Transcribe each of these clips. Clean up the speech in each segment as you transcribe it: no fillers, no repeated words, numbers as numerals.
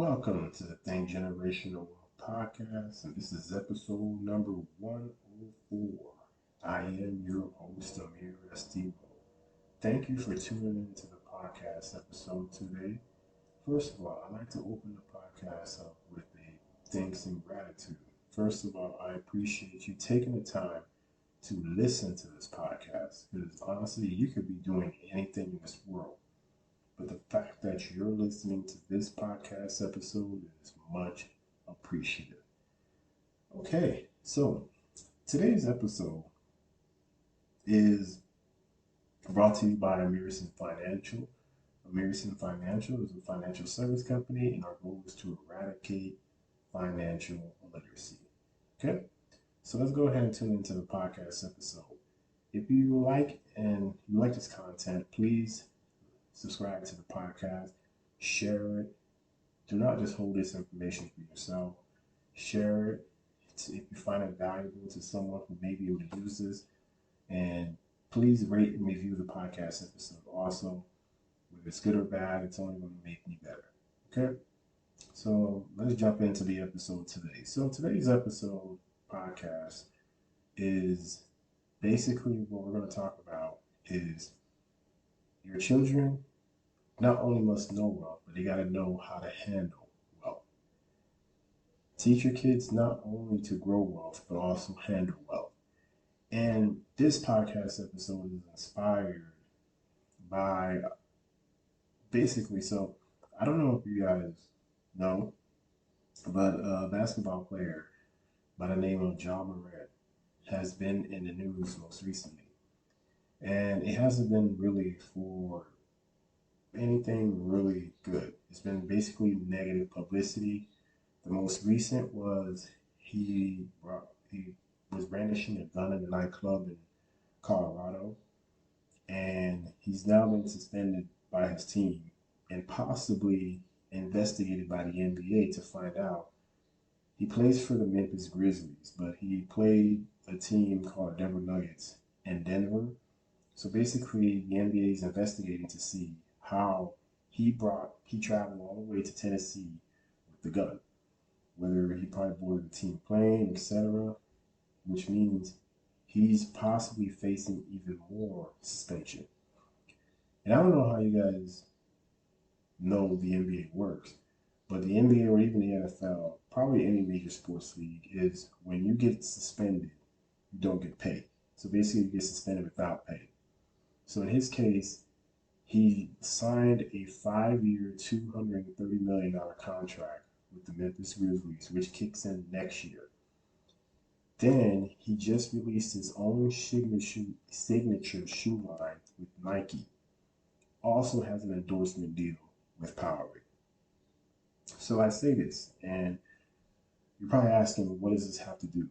Welcome to the Think Generational Wealth Podcast, and this is episode number 104. I am your host, Amir Estivo. Thank you for tuning into the podcast episode today. First of all, I'd like to open the podcast up with a thanks and gratitude. First of all, I appreciate you taking the time to listen to this podcast because honestly, you could be doing anything in this world. But the fact that you're listening to this podcast episode is much appreciated. Okay, so today's episode is brought to you by American Financial. American Financial is a financial service company, and our goal is to eradicate financial illiteracy. Okay, so let's go ahead and tune into the podcast episode. If you like this content, please subscribe to the podcast, share it. Do not just hold this information for yourself. Share it if you find it valuable to someone who may be able to use this. And please rate and review the podcast episode also. Whether it's good or bad, it's only going to make me better. Okay? So let's jump into the episode today. So today's episode podcast is basically what we're going to talk about is your children not only must know wealth, but they got to know how to handle wealth. Teach your kids not only to grow wealth, but also handle wealth. And this podcast episode is inspired by so I don't know if you guys know, but a basketball player by the name of John Morant has been in the news most recently. And it hasn't been really for anything really good. It's been basically negative publicity. The most recent was he was brandishing a gun in a nightclub in Colorado, and he's now been suspended by his team and possibly investigated by the NBA to find out. He plays for the Memphis Grizzlies, but he played a team called Denver Nuggets in Denver. So basically, the NBA is investigating to see how he traveled all the way to Tennessee with the gun, whether he probably boarded the team plane, etc., which means he's possibly facing even more suspension. And I don't know how you guys know the NBA works, but the NBA or even the NFL, probably any major sports league, is when you get suspended, you don't get paid. So basically, you get suspended without pay. So in his case, he signed a 5-year, $230 million contract with the Memphis Grizzlies, which kicks in next year. Then he just released his own signature shoe line with Nike. Also has an endorsement deal with Powerade. So I say this, and you're probably asking, what does this have to do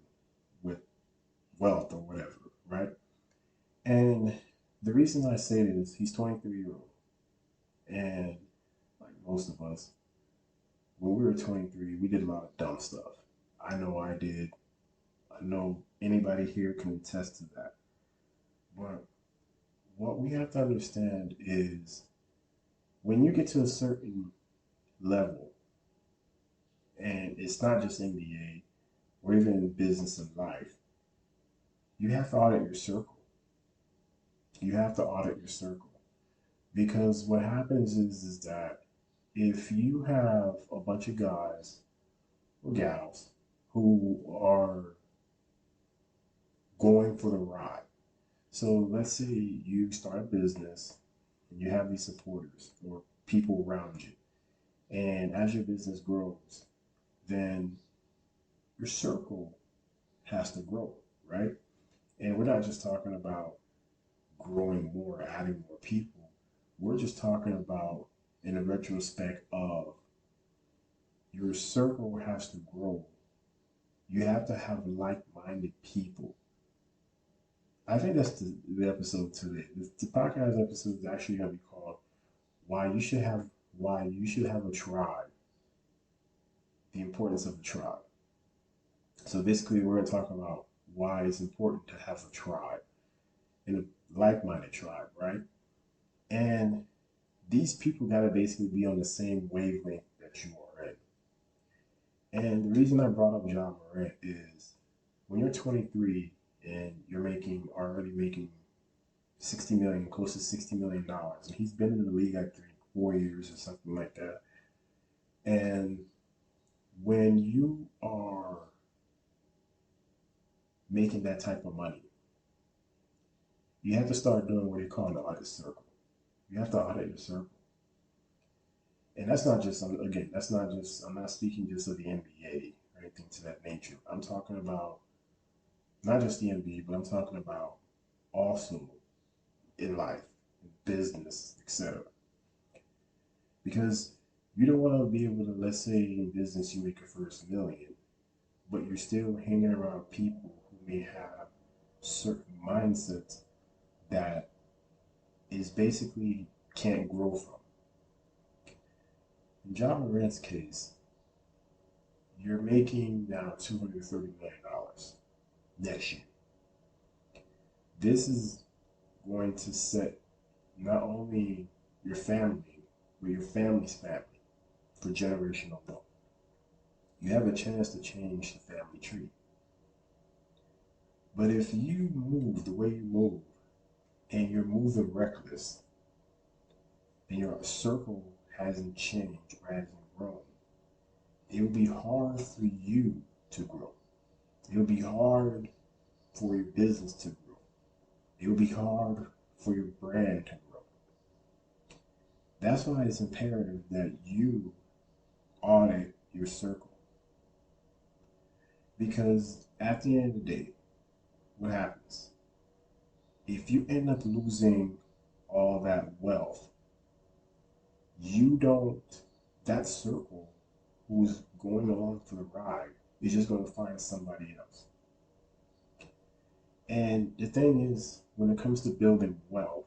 with wealth or whatever, right? And the reason I say this, he's 23-year-old. And like most of us, when we were 23, we did a lot of dumb stuff. I know I did. I know anybody here can attest to that. But what we have to understand is when you get to a certain level, and it's not just NBA or even in business and life, you have to audit your circle. You have to audit your circle. Because what happens is that if you have a bunch of guys or gals who are going for the ride, so let's say you start a business and you have these supporters or people around you, and as your business grows, then your circle has to grow, right? And we're not just talking about growing more, adding more people. We're just talking about in a retrospect of your circle has to grow. You have to have like-minded people. I think that's the episode today. The podcast episode is actually going to be called Why You Should Have a Tribe. The importance of a tribe. So basically, we're going to talk about why it's important to have a tribe, in a like-minded tribe, right? And these people got to basically be on the same wavelength that you are in. And the reason I brought up John Morant is when you're 23 and you're making already making 60 million, close to $60 million, and he's been in the league I think 4 years or something like that. And when you are making that type of money, you have to start doing what they call the audit circle. You have to audit your circle. And that's not just, again, that's not just, I'm not speaking just of the NBA or anything to that nature. I'm talking about not just the NBA, but I'm talking about also in life, in business, etc. Because you don't want to be able to, let's say in business you make your first million, but you're still hanging around people who may have certain mindsets that is basically can't grow from. In John Morant's case, you're making now $230 million next year. This is going to set not only your family, but your family's family for generational wealth. You have a chance to change the family tree. But if you move the way you move and you're moving reckless and your circle hasn't changed or hasn't grown, it will be hard for you to grow. It will be hard for your business to grow. It will be hard for your brand to grow. That's why it's imperative that you audit your circle. Because at the end of the day, what happens? If you end up losing all that wealth, you don't, that circle who's going along for the ride is just going to find somebody else. And the thing is, when it comes to building wealth,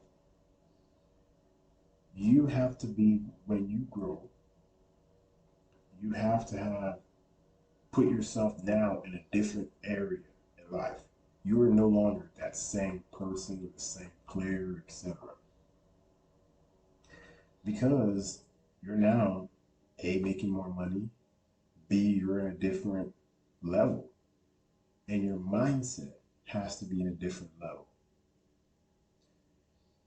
you have to be, when you grow, you have to have put yourself now in a different area in life. You are no longer that same person or the same player, etc. Because you're now A, making more money, B, you're in a different level, and your mindset has to be in a different level.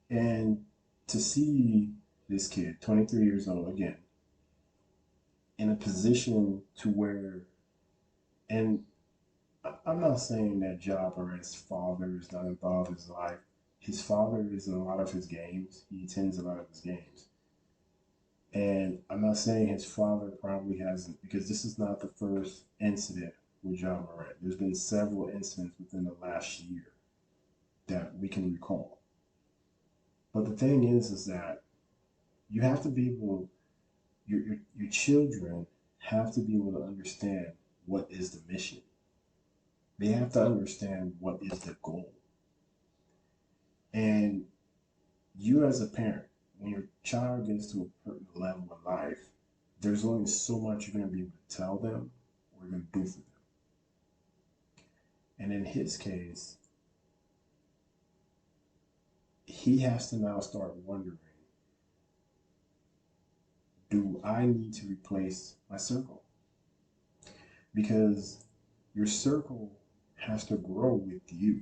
And to see this kid, 23 years old, again, in a position to where, and I'm not saying that Ja Morant's father is not involved in his life. His father is in a lot of his games. He attends a lot of his games. And I'm not saying his father probably hasn't, because this is not the first incident with Ja Morant. There's been several incidents within the last year that we can recall. But the thing is that you have to be able, your children have to be able to understand what is the mission. They have to understand what is the goal. And you as a parent, when your child gets to a certain level in life, there's only so much you're going to be able to tell them or you're going to do for them. And in his case, he has to now start wondering, do I need to replace my circle? Because your circle has to grow with you.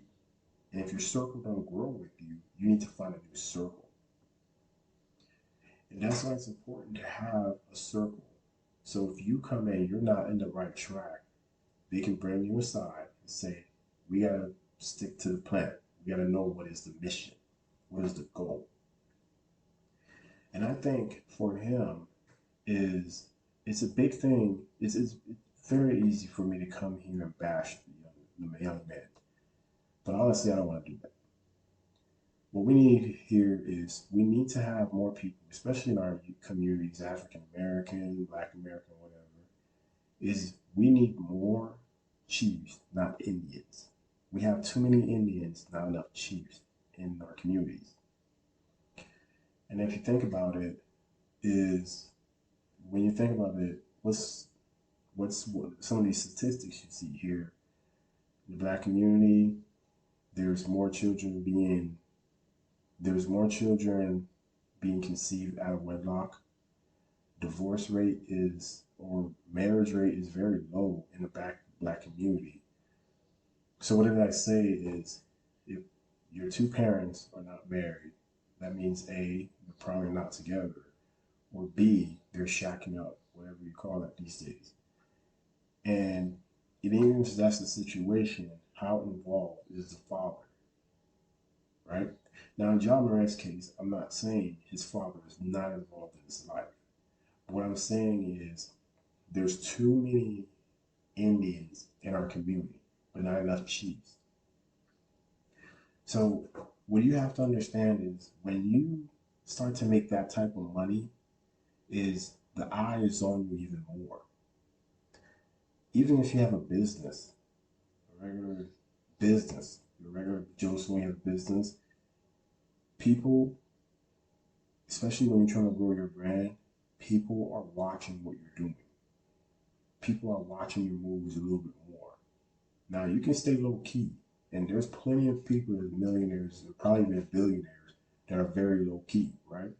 And if your circle don't grow with you, you need to find a new circle. And that's why it's important to have a circle. So if you come in, you're not in the right track, they can bring you aside and say, we gotta stick to the plan. We gotta know what is the mission, what is the goal. And I think for him is it's a big thing. It's very easy for me to come here and bash the young man. But honestly, I don't want to do that. What we need here is we need to have more people, especially in our communities, African American, Black American, whatever, is we need more chiefs, not Indians. We have too many Indians, not enough chiefs in our communities. And if you think about it, is when you think about it, what some of these statistics you see here in the Black community? There's more children being there's more children being conceived out of wedlock. Divorce rate is or marriage rate is very low in the black community. So what did I say is, if your two parents are not married, that means A, they're probably not together, or B, they're shacking up, whatever you call that these days. And even if that's the situation, how involved is the father, right? Now, in John Moran's case, I'm not saying his father is not involved in his life. What I'm saying is there's too many Indians in our community, but not enough chiefs. So what you have to understand is when you start to make that type of money, is the eye is on you even more. Even if you have a business, a regular business, your regular Joe Swing business, people, especially when you're trying to grow your brand, people are watching what you're doing. People are watching your moves a little bit more. Now you can stay low key, and there's plenty of people that are millionaires, or probably even billionaires, that are very low key, right?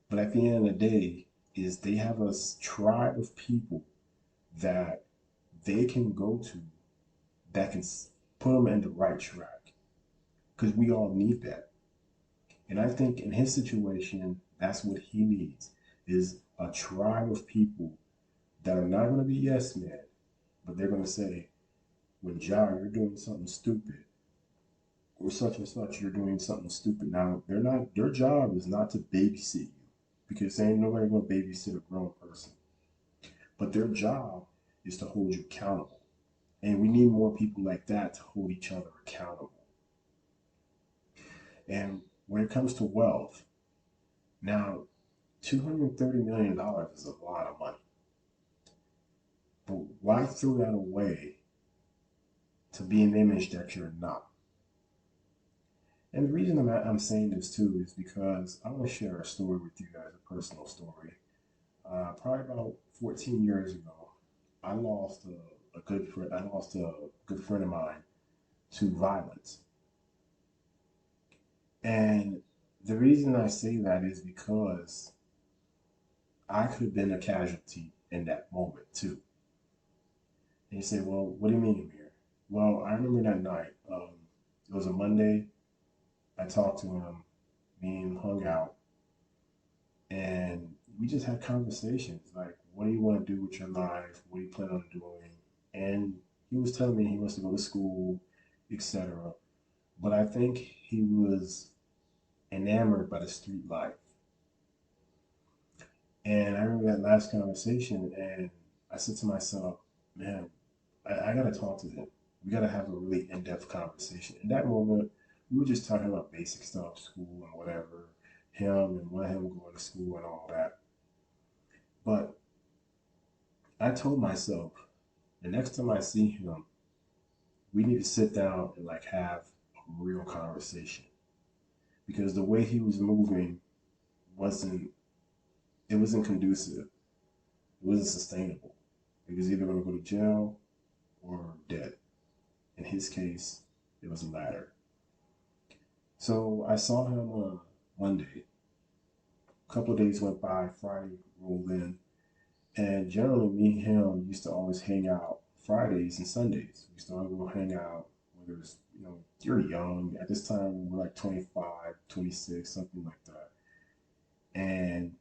But at the end of the day, is they have a tribe of people that they can go to that can put them in the right track, because we all need that. And I think in his situation, that's what he needs, is a tribe of people that are not going to be yes men, but they're going to say, when Ja, you're doing something stupid, or such and such, you're doing something stupid. Now, they're not, their job is not to babysit you, because ain't nobody going to babysit a grown person. But their job is to hold you accountable. And we need more people like that to hold each other accountable. And when it comes to wealth, now, $230 million is a lot of money. But why throw that away to be an image that you're not? And the reason I'm saying this too is because I want to share a story with you guys, a personal story. Probably about 14 years ago, I lost a good friend. I lost a good friend of mine to violence, and the reason I say that is because I could have been a casualty in that moment too. And you say, well, what do you mean, Amir? Well, I remember that night. It was a Monday. I talked to him. Me and him hung out, and we just had conversations like, what do you want to do with your life? What do you plan on doing? And he was telling me he wants to go to school, etc. But I think he was enamored by the street life. And I remember that last conversation, and I said to myself, man, I got to talk to him. We got to have a really in depth conversation. In that moment, we were just talking about basic stuff, school and whatever, him and what him going to school and all that. But I told myself, the next time I see him, we need to sit down and like have a real conversation, because the way he was moving wasn't it wasn't conducive. It wasn't sustainable. He was either going to go to jail or dead. In his case, it was the latter. So I saw him on Monday. A couple of days went by. Friday rolled in, and generally, me and him used to always hang out Fridays and Sundays. We used to always go hang out, whether it's, you're young. At this time, we're like 25, 26, something like that. And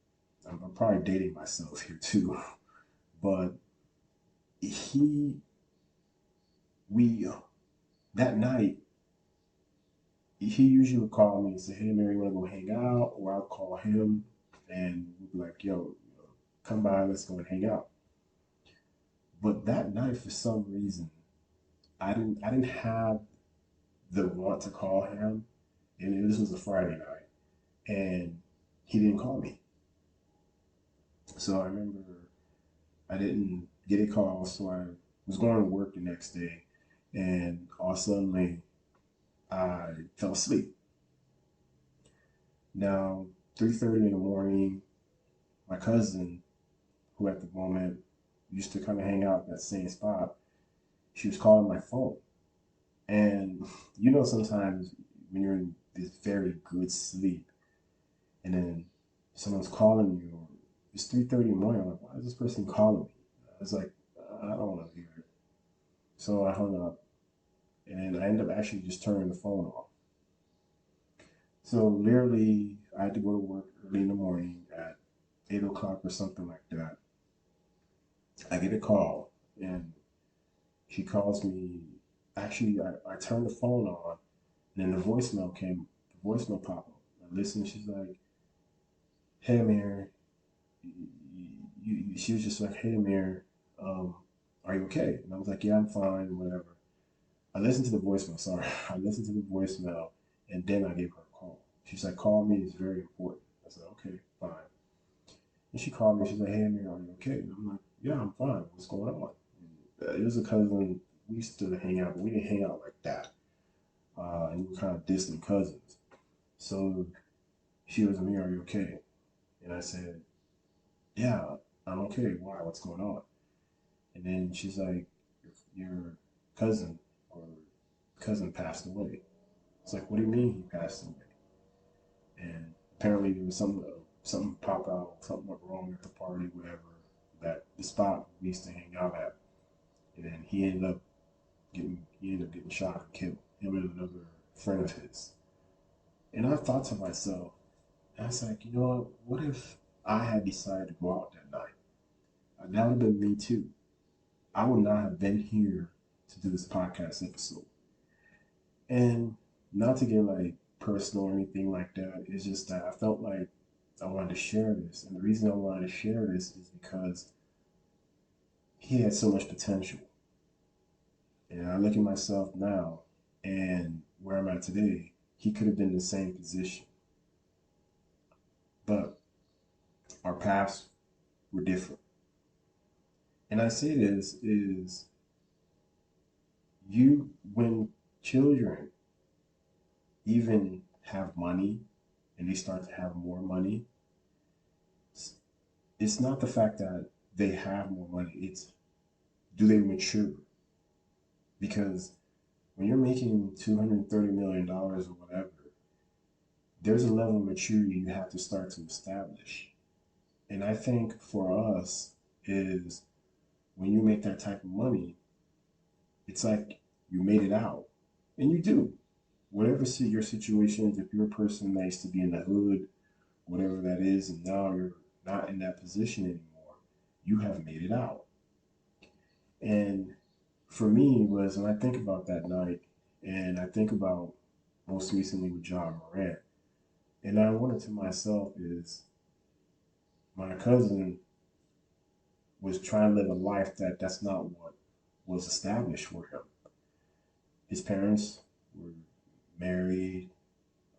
I'm probably dating myself here too. But he, we, that night, he usually would call me and say, hey, Mary, you want to go hang out? Or I'll call him and we'd be like, yo, come by, let's go and hang out. But that night, for some reason, I didn't have the want to call him, and this was a Friday night, and he didn't call me. So I remember I didn't get a call, so I was going to work the next day, and all of a sudden I fell asleep. Now, 3:30 in the morning, my cousin, who at the moment used to kind of hang out at that same spot, she was calling my phone. And sometimes when you're in this very good sleep and then someone's calling you, It's 3:30 in the morning. I'm like, why is this person calling me? I was like, I don't want to hear it. So I hung up, and I ended up actually just turning the phone off. So literally, I had to go to work early in the morning at 8 o'clock or something like that. I get a call, and she calls me. Actually, I turned the phone on, and then the voicemail came. The voicemail popped up. I listened. She's like, "Hey, Amir." She was just like, "Hey, Amir, um, are you okay?" And I was like, "Yeah, I'm fine, whatever." I listened to the voicemail. Sorry, I listened to the voicemail, and then I gave her a call. She's like, "Call me. It's very important." I said, "Okay, fine." And she called me. She's like, "Hey, Amir, are you okay?" And I'm like, "Yeah, I'm fine. What's going on?" It was a cousin. We used to hang out, but we didn't hang out like that. And we were kind of distant cousins. So she was, "Amir, are you okay?" And I said, "Yeah, I'm okay. Why? What's going on?" And then she's like, "Your cousin or cousin passed away." It's like, "What do you mean he passed away?" And apparently there was something popped out, something went wrong at the party, whatever. That the spot we used to hang out at, and then he ended up getting shot and killed. Him and another friend of his. And I thought to myself, I was like, you know what if I had decided to go out that night? That would have been me too. I would not have been here to do this podcast episode. And not to get like personal or anything like that, it's just that I felt like I wanted to share this. And the reason I wanted to share this is because he had so much potential. And I look at myself now and where I'm at today, he could have been in the same position. But our paths were different. And I say this is when children even have money and they start to have more money, it's not the fact that they have more money, it's do they mature? Because when you're making $230 million or whatever, there's a level of maturity you have to start to establish. And I think for us is when you make that type of money, it's like you made it out. And you do. Whatever your situation is, if you're a person that used to be in the hood, whatever that is, and now you're not in that position anymore, you have made it out. And for me was when I think about that night, and I think about most recently with John Morant, and I wondered to myself is my cousin was trying to live a life that's not what was established for him. His parents were married,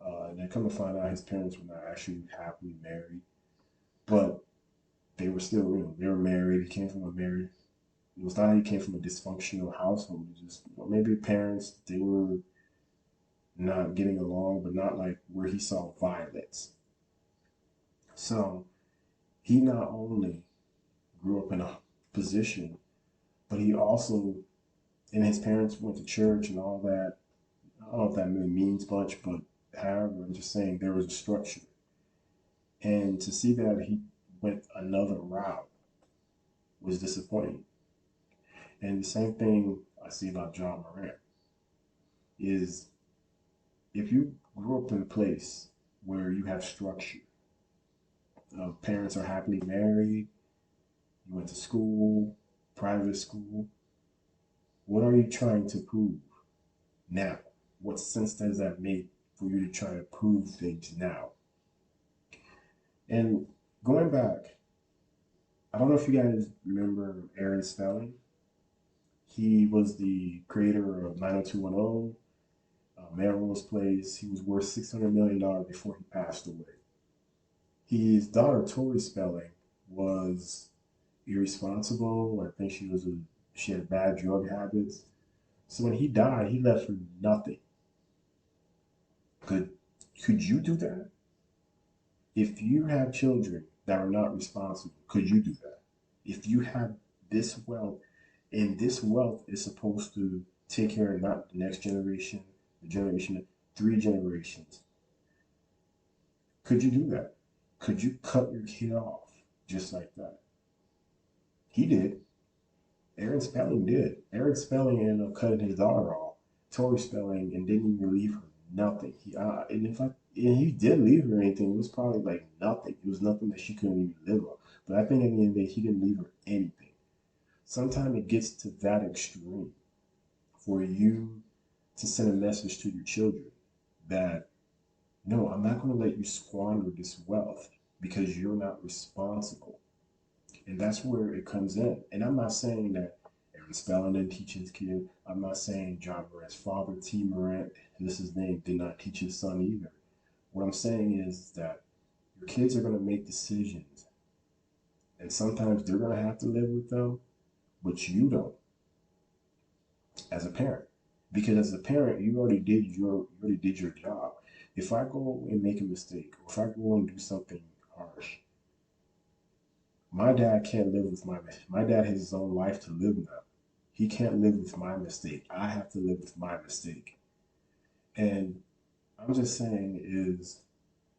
and then come to find out his parents were not actually happily married, but they were still, they were married. He came from a married. It was not that he came from a dysfunctional household. It just maybe parents they were not getting along, but not like where he saw violence. So he not only grew up in a position, but he also, and his parents went to church and all that. I don't know if that really means much, but however, I'm just saying there was a structure. And to see that he went another route was disappointing. And the same thing I see about John Morant is if you grew up in a place where you have structure, parents are happily married, you went to school, private school, what are you trying to prove now? What sense does that make for you to try to prove things now? And going back, I don't know if you guys remember Aaron Spelling. He was the creator of 90210, Melrose Place. He was worth $600 million before he passed away. His daughter, Tori Spelling, was irresponsible. I think she had bad drug habits. So when he died, he left her nothing. Could could you do that? If you have children that are not responsible, could you do that? If you have this wealth, and this wealth is supposed to take care of not the next generation, the generation, three generations, could you do that? Could you cut your kid off? just like that. He did. Aaron Spelling did. Aaron Spelling ended up cutting his daughter off, Tori Spelling, and didn't even leave her nothing. And he did leave her anything, it was probably like nothing. It was nothing that she couldn't even live on. But I think at the end of the day, he didn't leave her anything. Sometimes it gets to that extreme for you to send a message to your children that no, I'm not going to let you squander this wealth because you're not responsible. And that's where it comes in. And I'm not saying that Aaron Spelling didn't teach his kid. I'm not saying John Morant's father, T. Morant, this is his name, did not teach his son either. What I'm saying is that your kids are going to make decisions. And sometimes they're going to have to live with them, but you don't as a parent. Because as a parent, you already did your job. If I go and make a mistake, or if I go and do something harsh, my dad can't live with my dad has his own life to live now. He can't live with my mistake. I have to live with my mistake. And I'm just saying is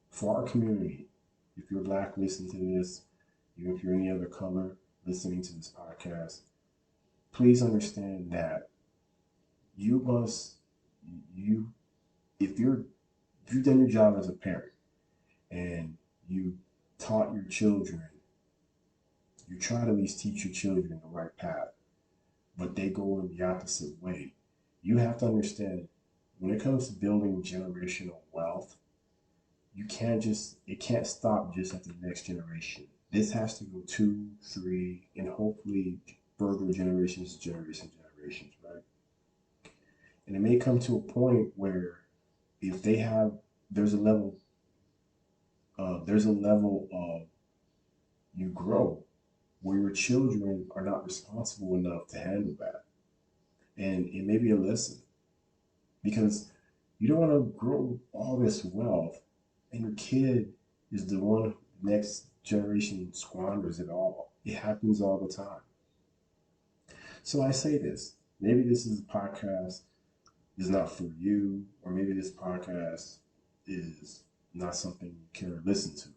for our community, if you're black, listen to this, even if you're any other color listening to this podcast, please understand that you must you if you're if you've done your job as a parent and you taught your children, you try to at least teach your children the right path, but they go in the opposite way. You have to understand when it comes to building generational wealth, it can't stop just at the next generation. This has to go two, three, and hopefully further generations, right? And it may come to a point where if they have, there's a level, of you grow where your children are not responsible enough to handle that. And it may be a lesson because you don't want to grow all this wealth and your kid is the one next generation squanders it all. It happens all the time. So I say this. Maybe this is a podcast is not for you, or maybe this podcast is not something you care to listen to.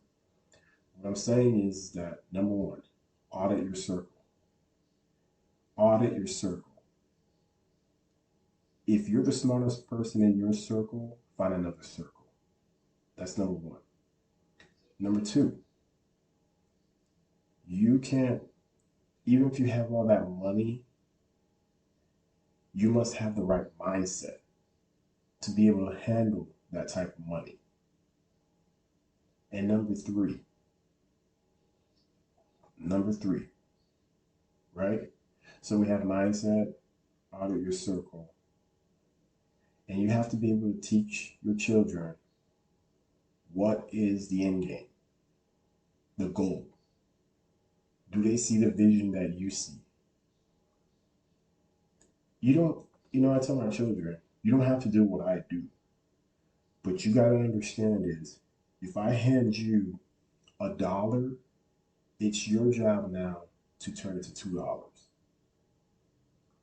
What I'm saying is that number one, audit your circle. Audit your circle. If you're the smartest person in your circle, find another circle. That's number one. Number two, you can't, even if you have all that money, you must have the right mindset to be able to handle that type of money. And number three, right? So we have mindset, audit your circle, and you have to be able to teach your children what is the end game, the goal. Do they see the vision that you see? You don't, I tell my children, you don't have to do what I do, but you got to understand is if I hand you $1, it's your job now to turn it to $2.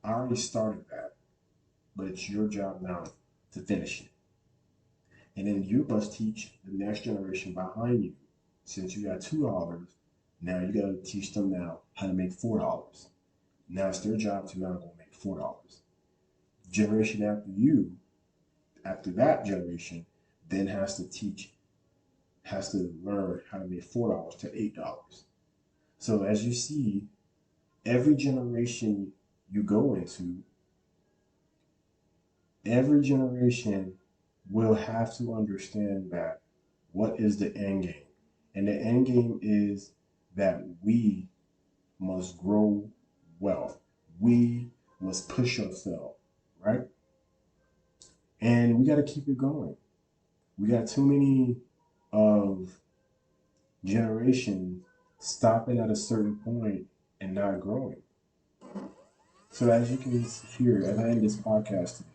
I already started that, but it's your job now to finish it. And then you must teach the next generation behind you. Since you got $2, now you got to teach them now how to make $4. Now it's their job to now go make $4. Generation after you, after that generation, then has to learn how to make $4 to $8. So as you see, every generation you go into, every generation will have to understand that what is the end game? And the end game is that we must grow wealth. We must push ourselves, right? And we got to keep it going. We got too many of generations stopping at a certain point and not growing. So as you can hear, as I end this podcast today,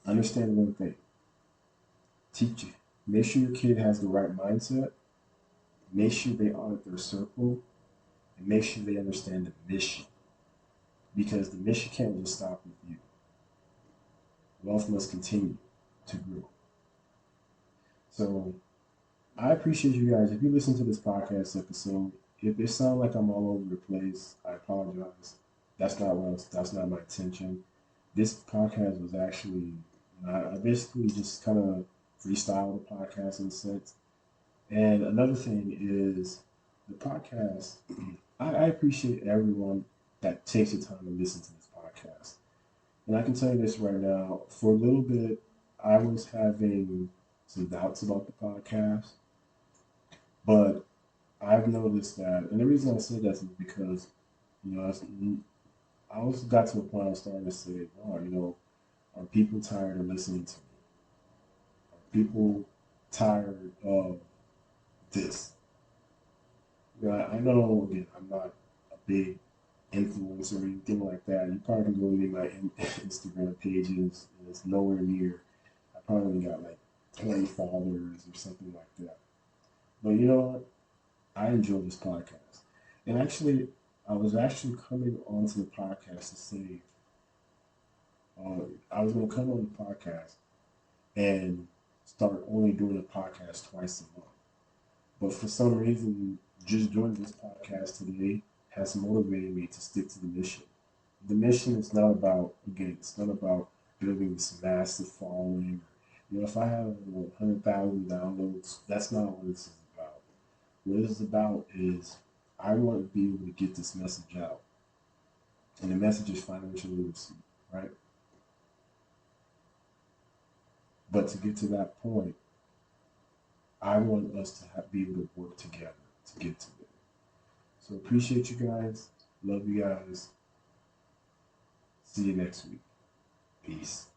understand one thing. Teach it. Make sure your kid has the right mindset. Make sure they audit their circle. And make sure they understand the mission. Because the mission can't just stop with you. Wealth must continue to grow. So I appreciate you guys. If you listen to this podcast episode, if it sounds like I'm all over the place, I apologize. That's not my intention. This podcast was actually I basically just kind of freestyle the podcast in a sense. And another thing is the podcast. I appreciate everyone that takes the time to listen to this podcast. And I can tell you this right now. For a little bit, I was having some doubts about the podcast, but I've noticed that, and the reason I say that is because, you know, I also got to a point I was starting to say, oh, are people tired of listening to me? Are people tired of this? I know, again, I'm not a big influencer or anything like that. You probably can go to my Instagram pages, and it's nowhere near. I probably got like 20 followers or something like that. But you know what? I enjoy this podcast. And actually, I was actually coming onto the podcast to say, I was going to come on the podcast and start only doing a podcast twice a month. But for some reason, just doing this podcast today has motivated me to stick to the mission. The mission is not about, again, it's not about building this massive following. If I have 100,000 downloads, that's not what this is about. What this is about is I want to be able to get this message out. And the message is financial literacy, right? But to get to that point, I want us to be able to work together to get to it. So appreciate you guys. Love you guys. See you next week. Peace.